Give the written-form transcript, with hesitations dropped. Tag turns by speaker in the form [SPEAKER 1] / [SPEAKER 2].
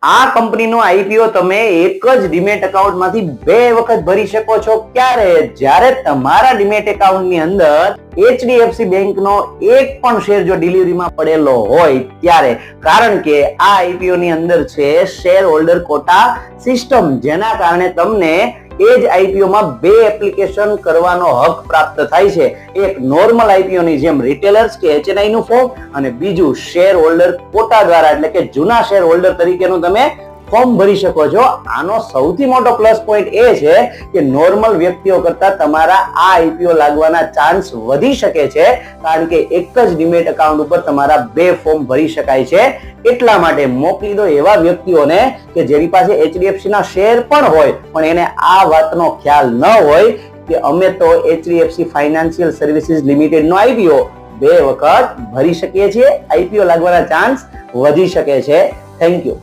[SPEAKER 1] આ કંપનીનો આઈપીઓ તમે એક જ ડીમેટ એકાઉન્ટમાંથી 2 વખત ભરી શકો છો. ક્યારે? જ્યારે તમારા ડીમેટ એકાઉન્ટની અંદર એચડીએફસી બેંકનો એક પણ શેર જો ડિલિવરીમાં પડેલો હોય ત્યારે. કારણ કે આ આઈપીઓ ની અંદર છે શેર હોલ્ડર કોટા સિસ્ટમ, જેના કારણે તમને એ જ આઈપીઓ માં 2 એપ્લિકેશન કરવાનો હક પ્રાપ્ત થાય છે. એક નોર્મલ આઈપીઓ ની જેમ રિટેલર્સ કે એચએનઆઈ નું ફોર્મ, અને બીજું શેર હોલ્ડર કોટા દ્વારા એટલે કે જૂના શેર હોલ્ડર તરીકેનું તમે ફોર્મ ભરી શકો છો. આનો સૌથી મોટો પ્લસ પોઈન્ટ એ છે કે નોર્મલ વ્યક્તિઓ કરતા તમારા આ આઈપીઓ લાગવાના ચાન્સ વધી શકે છે, કારણ કે એક જ ડીમેટ એકાઉન્ટ ઉપર તમારા 2 ફોર્મ ભરી શકાય છે. એટલા માટે મોકલી દો એવા વ્યક્તિઓને કે જેની પાસે એચડીએફસી ના શેર પણ હોય પણ એને આ વાતનો ખ્યાલ ન હોય કે અમે તો એચડીએફસી ફાઇનાન્શિયલ સર્વિસીસ લિમિટેડ નો આઈપીઓ 2 વખત ભરી શકીએ છીએ. આઈપીઓ લાગવાના ચાન્સ વધી શકે છે. Thank you.